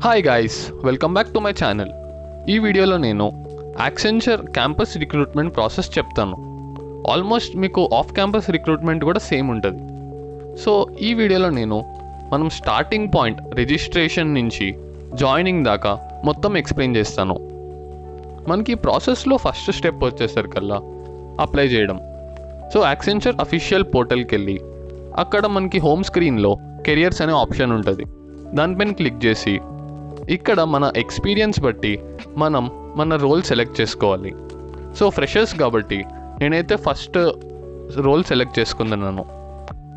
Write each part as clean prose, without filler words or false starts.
Hi guys, welcome back to my channel. ఈ వీడియోలో నేను యాక్సెంచర్ క్యాంపస్ రిక్రూట్మెంట్ ప్రాసెస్ చెప్తాను. ఆల్మోస్ట్ మీకు ఆఫ్ క్యాంపస్ రిక్రూట్మెంట్ కూడా సేమ్ ఉంటుంది. సో ఈ వీడియోలో మనం స్టార్టింగ్ పాయింట్ రిజిస్ట్రేషన్ నుంచి జాయినింగ్ దాకా మొత్తం ఎక్స్ప్లెయిన్ చేస్తాను. మనకి ప్రాసెస్లో ఫస్ట్ స్టెప్ వచ్చేసరికల్లా అప్లై చేయడం. సో యాక్సెంచర్ అఫీషియల్ పోర్టల్కి వెళ్ళి అక్కడ మనకి హోమ్ స్క్రీన్లో కెరియర్స్ అనే ఆప్షన్ ఉంటుంది. దానిపైన క్లిక్ చేసి ఇక్కడ మన ఎక్స్పీరియన్స్ బట్టి మన రోల్ సెలెక్ట్ చేసుకోవాలి. సో ఫ్రెషర్స్ కాబట్టి నేనైతే ఫస్ట్ రోల్ సెలెక్ట్ చేసుకున్నాను,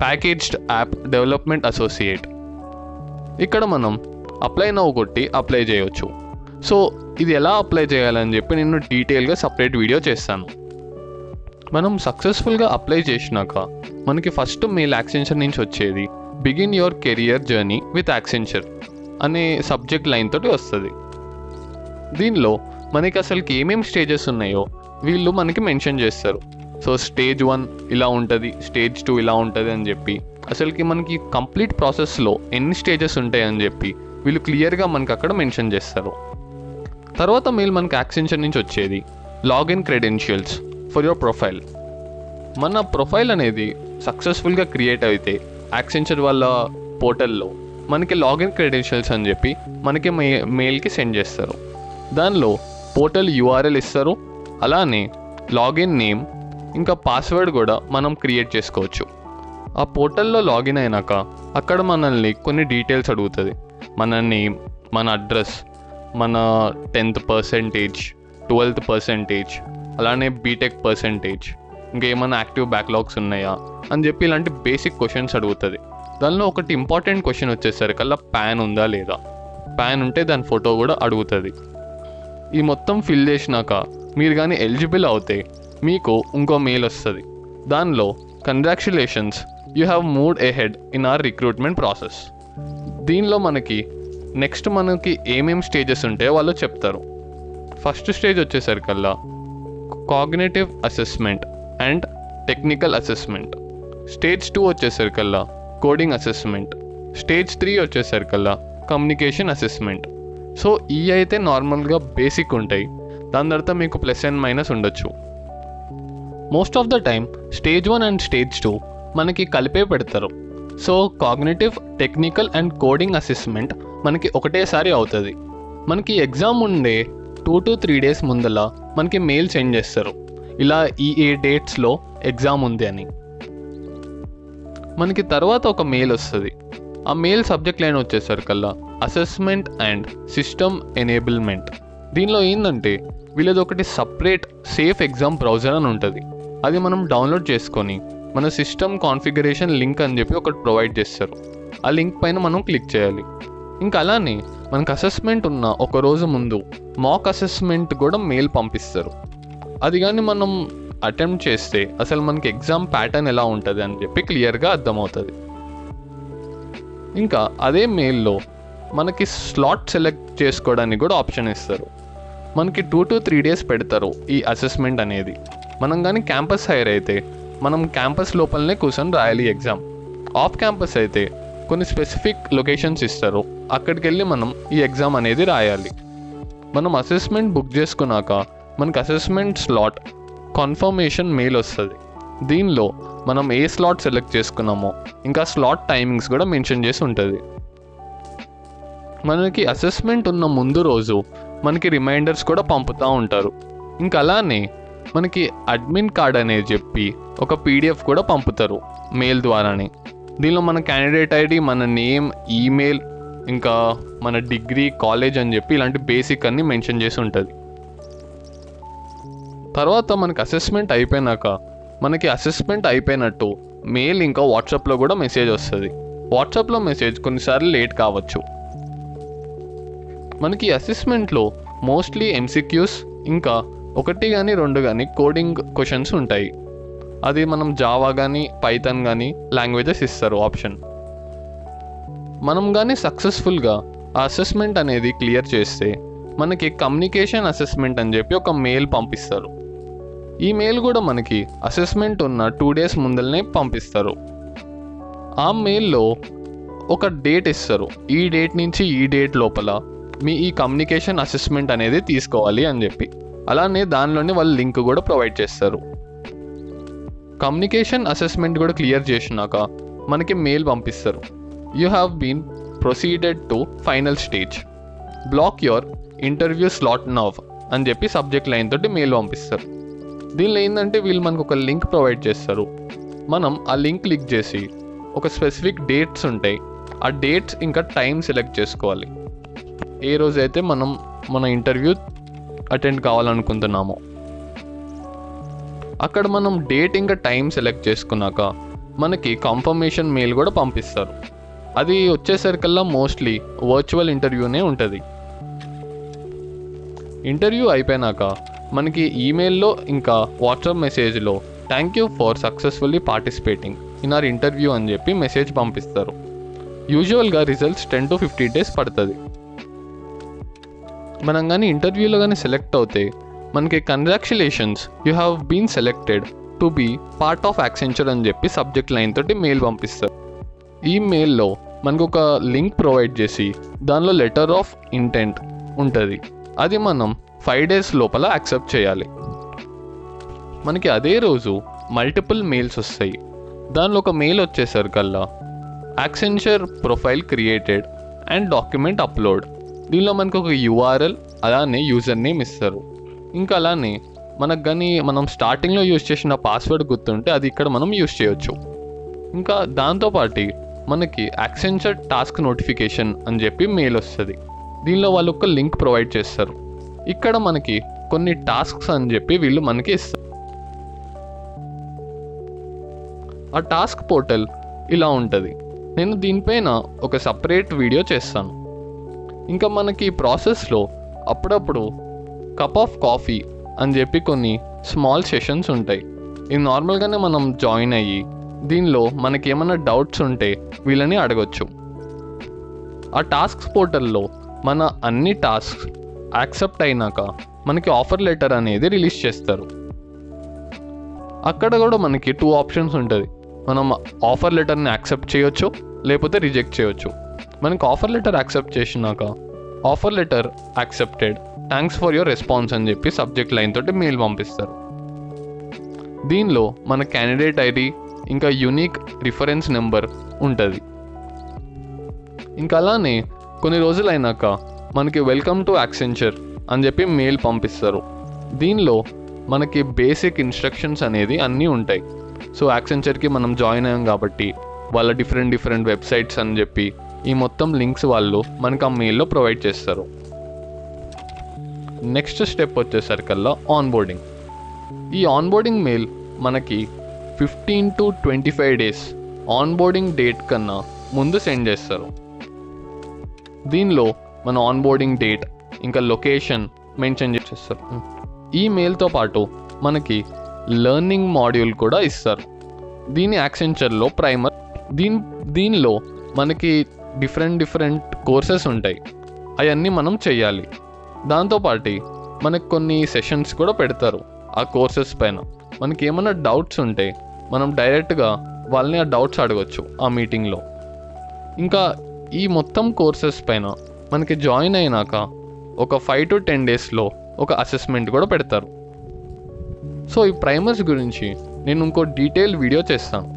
ప్యాకేజ్డ్ యాప్ డెవలప్మెంట్ అసోసియేట్. ఇక్కడ మనం అప్లై నౌ కొట్టి అప్లై చేయవచ్చు. సో ఇది ఎలా అప్లై చేయాలని చెప్పి నేను డీటెయిల్గా సపరేట్ వీడియో చేస్తాను. మనం సక్సెస్ఫుల్గా అప్లై చేసినాక మనకి ఫస్ట్ మెయిల్ యాక్సెంచర్ నుంచి వచ్చేది begin your career journey with Accenture అనే సబ్జెక్ట్ లైన్ తోటి వస్తుంది. దీనిలో మనకి అసలుకి ఏమేమి స్టేజెస్ ఉన్నాయో వీళ్ళు మనకి మెన్షన్ చేస్తారు. సో స్టేజ్ 1 ఇలా ఉంటుంది, స్టేజ్ 2 ఇలా ఉంటుంది అని చెప్పి అసలుకి మనకి కంప్లీట్ ప్రాసెస్లో ఎన్ని స్టేజెస్ ఉంటాయని చెప్పి వీళ్ళు క్లియర్గా మనకి అక్కడ మెన్షన్ చేస్తారు. తర్వాత మెయిల్ మనకి యాక్సెంచర్ నుంచి వచ్చేది login credentials for your profile. మన ప్రొఫైల్ అనేది సక్సెస్ఫుల్గా క్రియేట్ అయితే యాక్సెంచర్ వాళ్ళ పోర్టల్లో మనకి లాగిన్ క్రెడెన్షియల్స్ అని చెప్పి మనకి మెయిల్కి సెండ్ చేస్తారు. దానిలో పోర్టల్ URL ఇస్తారు, అలానే లాగిన్ నేమ్ ఇంకా పాస్వర్డ్ కూడా మనం క్రియేట్ చేసుకోవచ్చు. ఆ పోర్టల్లో లాగిన్ అయినాక అక్కడ మనల్ని కొన్ని డీటెయిల్స్ అడుగుతుంది. మన నేమ్, మన అడ్రస్, మన 10th పర్సెంటేజ్, 12th పర్సెంటేజ్, అలానే బీటెక్ పర్సెంటేజ్, ఇంకేమైనా యాక్టివ్ బ్యాక్లాగ్స్ ఉన్నాయా అని చెప్పి ఇలాంటి బేసిక్ క్వశ్చన్స్ అడుగుతుంది. దానిలో ఒకటి ఇంపార్టెంట్ క్వశ్చన్ వచ్చేసరికల్లా ప్యాన్ ఉందా లేదా, ప్యాన్ ఉంటే దాని ఫోటో కూడా అడుగుతుంది. ఈ మొత్తం ఫిల్ చేసినాక మీరు కానీ ఎలిజిబుల్ అవుతే మీకు ఇంకో మెయిల్ వస్తుంది. దానిలో congratulations, you have moved ahead in our recruitment process. దీనిలో మనకి నెక్స్ట్ ఏమేమి స్టేజెస్ ఉంటాయో వాళ్ళు చెప్తారు. ఫస్ట్ స్టేజ్ వచ్చేసరికల్లా cognitive assessment and technical assessment. Stage 2 వచ్చేసరికల్లా కోడింగ్ అసెస్మెంట్. స్టేజ్ 3 వచ్చేసరికల్లా కమ్యూనికేషన్ అసెస్మెంట్. సో ఈ అయితే నార్మల్గా బేసిక్ ఉంటాయి, దాని తర్వాత మీకు ప్లస్ అండ్ మైనస్ ఉండొచ్చు. Most of the time stage 1 and stage 2 మనకి కలిపే పెడతారు. So cognitive, technical and coding assessment మనకి ఒకటేసారి అవుతుంది. మనకి ఎగ్జామ్ ఉండే 2 to 3 days ముందల మనకి మెయిల్ సెండ్ చేస్తారు, ఇలా ఈ డేట్స్లో ఎగ్జామ్ ఉంది అని. మనకి తర్వాత ఒక మెయిల్ వస్తుంది. ఆ మెయిల్ సబ్జెక్ట్ లైన్ వచ్చేసరికల్లా అసెస్మెంట్ అండ్ సిస్టమ్ ఎనేబుల్మెంట్. దీనిలో ఏంటంటే వీళ్ళది ఒకటి సపరేట్ సేఫ్ ఎగ్జామ్ బ్రౌజర్ అని ఉంటుంది. అది మనం డౌన్లోడ్ చేసుకొని మన సిస్టమ్ కాన్ఫిగరేషన్ లింక్ అని చెప్పి ఒకటి ప్రొవైడ్ చేస్తారు. ఆ లింక్ పైన మనం క్లిక్ చేయాలి. ఇంకా అలానే మనకు అసెస్మెంట్ ఉన్న ఒక రోజు ముందు మాక్ అసెస్మెంట్ కూడా మెయిల్ పంపిస్తారు. అది కానీ మనం అటెంప్ట్ చేస్తే అసలు మనకి ఎగ్జామ్ ప్యాటర్న్ ఎలా ఉంటుంది అని చెప్పి క్లియర్గా అర్థమవుతుంది. ఇంకా అదే మెయిల్లో మనకి స్లాట్ సెలెక్ట్ చేసుకోవడానికి కూడా ఆప్షన్ ఇస్తారు. మనకి 2 to 3 days పెడతారు ఈ అసెస్మెంట్ అనేది. మనం కానీ క్యాంపస్ హైర్ అయితే మనం క్యాంపస్ లోపలనే కూర్చొని రాయాలి ఎగ్జామ్. ఆఫ్ క్యాంపస్ అయితే కొన్ని స్పెసిఫిక్ లొకేషన్స్ ఇస్తారు, అక్కడికి వెళ్ళి మనం ఈ ఎగ్జామ్ అనేది రాయాలి. మనం అసెస్మెంట్ బుక్ చేసుకున్నాక మనకి అసెస్మెంట్ స్లాట్ కన్ఫర్మేషన్ మెయిల్ వస్తుంది. దీనిలో మనం ఏ స్లాట్ సెలెక్ట్ చేసుకున్నామో ఇంకా స్లాట్ టైమింగ్స్ కూడా మెన్షన్ చేసి ఉంటుంది. మనకి అసెస్మెంట్ ఉన్న ముందు రోజు మనకి రిమైండర్స్ కూడా పంపుతూ ఉంటారు. ఇంకా అలానే మనకి అడ్మిన్ కార్డ్ అనేది చెప్పి ఒక PDF కూడా పంపుతారు మెయిల్ ద్వారానే. దీనిలో మన క్యాండిడేట్ ID, మన నేమ్, ఈమెయిల్, ఇంకా మన డిగ్రీ, కాలేజ్ అని చెప్పి ఇలాంటి బేసిక్ అన్నీ మెన్షన్ చేసి ఉంటుంది. తర్వాత మనకి అసెస్మెంట్ అయిపోయినాక మనకి అసెస్మెంట్ అయిపోయినట్టు మెయిల్ ఇంకా వాట్సాప్లో కూడా మెసేజ్ వస్తుంది. వాట్సాప్లో మెసేజ్ కొన్నిసార్లు లేట్ కావచ్చు. మనకి అసెస్మెంట్లో మోస్ట్లీ MCQs ఇంకా 1 కానీ 2 కానీ కోడింగ్ క్వశ్చన్స్ ఉంటాయి. అది మనం జావా కానీ పైథాన్ కానీ లాంగ్వేజెస్ ఇస్తారు ఆప్షన్. మనం కానీ సక్సెస్ఫుల్గా ఆ అసెస్మెంట్ అనేది క్లియర్ చేస్తే మనకి కమ్యూనికేషన్ అసెస్మెంట్ అని చెప్పి ఒక మెయిల్ పంపిస్తారు. ఈ మెయిల్ కూడా మనకి అసెస్మెంట్ ఉన్న 2 days ముందరనే పంపిస్తారు. ఆ మెయిల్లో ఒక డేట్ ఇస్తారు. ఈ డేట్ నుంచి ఈ డేట్ లోపల మీ ఈ కమ్యూనికేషన్ అసెస్మెంట్ అనేది తీసుకోవాలి అని చెప్పి. అలానే దానిలోనే వాళ్ళు లింక్ కూడా ప్రొవైడ్ చేస్తారు. కమ్యూనికేషన్ అసెస్మెంట్ కూడా క్లియర్ చేసినాక మనకి మెయిల్ పంపిస్తారు. You have been proceeded to final stage, block your interview slot now అని చెప్పి సబ్జెక్ట్ లైన్ తోటి మెయిల్ పంపిస్తారు. దీనిలో ఏంటంటే వీళ్ళు మనకు ఒక లింక్ ప్రొవైడ్ చేస్తారు. మనం ఆ లింక్ క్లిక్ చేసి ఒక స్పెసిఫిక్ డేట్స్ ఉంటాయి, ఆ డేట్స్ ఇంకా టైం సెలెక్ట్ చేసుకోవాలి. ఏ రోజైతే మనం మన ఇంటర్వ్యూ అటెండ్ కావాలనుకుంటున్నామో అక్కడ మనం డేట్ ఇంకా టైం సెలెక్ట్ చేసుకున్నాక మనకి కన్ఫర్మేషన్ మెయిల్ కూడా పంపిస్తారు. అది వచ్చేసరికల్లా మోస్ట్లీ వర్చువల్ ఇంటర్వ్యూనే ఉంటుంది. ఇంటర్వ్యూ అయిపోయినాక మనకి ఈమెయిల్లో ఇంకా వాట్సాప్ మెసేజ్లో thank you for successfully participating in our interview అని చెప్పి మెసేజ్ పంపిస్తారు. యూజువల్గా రిజల్ట్స్ 10 to 15 days పడుతుంది. మనం కానీ ఇంటర్వ్యూలో కానీ సెలెక్ట్ అవుతే మనకి congratulations, you have been selected to be part of Accenture అని చెప్పి సబ్జెక్ట్ లైన్ తోటి మెయిల్ పంపిస్తారు. ఈ మెయిల్లో మనకు ఒక లింక్ ప్రొవైడ్ చేసి దానిలో లెటర్ ఆఫ్ ఇంటెంట్ ఉంటుంది. అది మనం 5 days లోపల యాక్సెప్ట్ చేయాలి. మనకి అదే రోజు మల్టిపుల్ మెయిల్స్ వస్తాయి. దానిలో ఒక మెయిల్ వచ్చేసరికల్లా Accenture profile created and document upload. దీనిలో మనకు ఒక URL అలానే యూజర్ నేమ్ ఇస్తారు. ఇంకా అలానే మనకు కానీ మనం స్టార్టింగ్లో యూజ్ చేసిన పాస్వర్డ్ గుర్తుంటే అది ఇక్కడ మనం యూజ్ చేయొచ్చు. ఇంకా దాంతోపాటు మనకి యాక్సెంచర్ టాస్క్ నోటిఫికేషన్ అని చెప్పి మెయిల్ వస్తుంది. దీనిలో వాళ్ళు ఒక లింక్ ప్రొవైడ్ చేస్తారు. ఇక్కడ మనకి కొన్ని టాస్క్స్ అని చెప్పి వీళ్ళు మనకి ఇస్తారు. ఆ టాస్క్ పోర్టల్ ఇలా ఉంటుంది. నేను దీనిపైన ఒక సపరేట్ వీడియో చేస్తాను. ఇంకా మనకి ఈ ప్రాసెస్లో అప్పుడప్పుడు కప్ ఆఫ్ కాఫీ అని చెప్పి కొన్ని స్మాల్ సెషన్స్ ఉంటాయి. ఇది నార్మల్గానే మనం జాయిన్ అయ్యి దీనిలో మనకి ఏమైనా డౌట్స్ ఉంటే వీళ్ళని అడగొచ్చు. ఆ టాస్క్స్ పోర్టల్లో మన అన్ని టాస్క్స్ యాక్సెప్ట్ అయినాక మనకి ఆఫర్ లెటర్ అనేది రిలీజ్ చేస్తారు. అక్కడ కూడా మనకి 2 ఆప్షన్స్ ఉంటుంది. మనం ఆఫర్ లెటర్ని యాక్సెప్ట్ చేయొచ్చు, లేకపోతే రిజెక్ట్ చేయొచ్చు. మనకి ఆఫర్ లెటర్ యాక్సెప్ట్ చేసినాక offer letter accepted, thanks for your response అని చెప్పి సబ్జెక్ట్ లైన్ తోటి మెయిల్ పంపిస్తారు. దీనిలో మన క్యాండిడేట్ ఐడి ఇంకా యూనిక్ రిఫరెన్స్ నెంబర్ ఉంటుంది. ఇంకా అలానే కొన్ని రోజులు అయినాక మనకి వెల్కమ్ టు యాక్సెంచర్ అని చెప్పి మెయిల్ పంపిస్తారు. దీనిలో మనకి బేసిక్ ఇన్స్ట్రక్షన్స్ అనేది అన్నీ ఉంటాయి. సో యాక్సెంచర్కి మనం జాయిన్ అయ్యాం కాబట్టి వాళ్ళ డిఫరెంట్ వెబ్సైట్స్ అని చెప్పి ఈ మొత్తం లింక్స్ వాళ్ళు మనకు ఆ మెయిల్లో ప్రొవైడ్ చేస్తారు. నెక్స్ట్ స్టెప్ వచ్చేసరికల్లా ఆన్బోర్డింగ్. ఈ ఆన్బోర్డింగ్ మెయిల్ మనకి 15 to 25 days ఆన్బోర్డింగ్ డేట్ కన్నా ముందు సెండ్ చేస్తారు. దీనిలో మన ఆన్బోర్డింగ్ డేట్ ఇంకా లొకేషన్ మెన్షన్ చేస్తారు. ఈ మెయిల్తో పాటు మనకి లెర్నింగ్ మాడ్యూల్ కూడా ఇస్తారు. దీని యాక్సెంచర్లో ప్రైమర్. దీనిలో మనకి డిఫరెంట్ కోర్సెస్ ఉంటాయి, అవన్నీ మనం చేయాలి. దాంతోపాటు మనకు కొన్ని సెషన్స్ కూడా పెడతారు. ఆ కోర్సెస్ పైన మనకి ఏమైనా డౌట్స్ ఉంటే మనం డైరెక్ట్గా వాళ్ళని ఆ డౌట్స్ అడగచ్చు ఆ మీటింగ్లో. ఇంకా ఈ మొత్తం కోర్సెస్ పైన మనకి జాయిన్ అయినాక ఒక 5 to 10 daysలో ఒక అసెస్మెంట్ కూడా పెడతారు. సో ఈ ప్రైమర్స్ గురించి నేను ఇంకో డీటెయిల్ వీడియో చేస్తాను.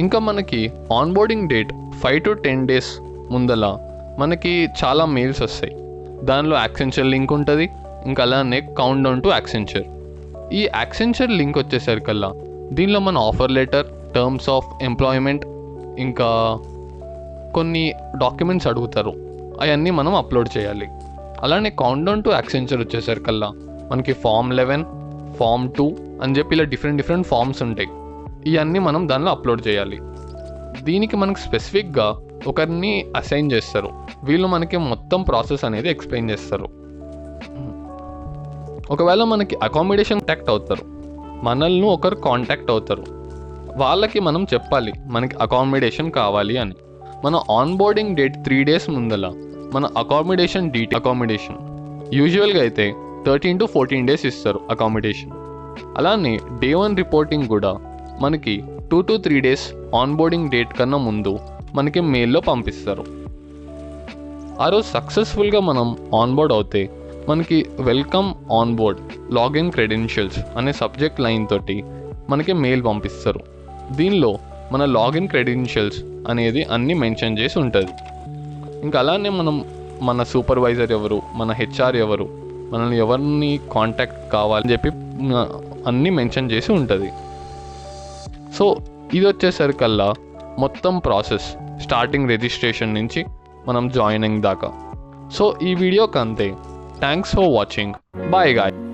ఇంకా మనకి ఆన్బోర్డింగ్ డేట్ 5 to 10 days ముందల మనకి చాలా మెయిల్స్ వస్తాయి. దానిలో యాక్సెంచర్ లింక్ ఉంటుంది. ఇంకా అలానే కౌంట్ డౌన్ టు యాక్సెంచర్. ఈ యాక్సెంచర్ లింక్ వచ్చేసరికల్లా దీనిలో మన offer letter, terms of employment ఇంకా కొన్ని డాక్యుమెంట్స్ అడుగుతారు, అవన్నీ మనం అప్లోడ్ చేయాలి. అలానే కౌంట్ డౌన్ టు యాక్సెంచర్ వచ్చేసరికల్లా మనకి Form 11, Form 2 అని చెప్పి ఇలా డిఫరెంట్ ఫామ్స్ ఉంటాయి. ఇవన్నీ మనం దానిలో అప్లోడ్ చేయాలి. దీనికి మనకు స్పెసిఫిక్గా ఒకరిని అసైన్ చేస్తారు. వీళ్ళు మనకి మొత్తం ప్రాసెస్ అనేది ఎక్స్ప్లెయిన్ చేస్తారు. ఒకవేళ మనకి అకామిడేషన్ కాంటాక్ట్ అవుతారు, మనల్ని ఒకరు కాంటాక్ట్ అవుతారు. వాళ్ళకి మనం చెప్పాలి మనకి అకామిడేషన్ కావాలి అని. మన ఆన్బోర్డింగ్ డేట్ 3 days ముందల మన అకామిడేషన్ యూజువల్గా అయితే 13 to 14 days ఇస్తారు అకామిడేషన్. అలానే Day 1 రిపోర్టింగ్ కూడా మనకి 2 to 3 days ఆన్బోర్డింగ్ డేట్ కన్నా ముందు మనకి మెయిల్లో పంపిస్తారు. ఆ రోజు సక్సెస్ఫుల్గా మనం ఆన్బోర్డ్ అవుతే మనకి వెల్కమ్ ఆన్బోర్డ్ లాగిన్ క్రెడెన్షియల్స్ అనే సబ్జెక్ట్ లైన్ తోటి మనకి మెయిల్ పంపిస్తారు. దీనిలో మన లాగిన్ క్రెడెన్షియల్స్ అనేది అన్నీ మెన్షన్ చేసి ఉంటుంది. ఇంకా అలానే మనం మన సూపర్వైజర్ ఎవరు, మన హెచ్ఆర్ ఎవరు, మనల్ని ఎవరిని కాంటాక్ట్ కావాలని చెప్పి అన్నీ మెన్షన్ చేసి ఉంటుంది. సో ఇది వచ్చేసరికల్లా మొత్తం ప్రాసెస్ స్టార్టింగ్ రిజిస్ట్రేషన్ నుంచి మనం జాయినింగ్ దాకా. సో ఈ వీడియోకి అంతే. Thanks for watching. Bye guy.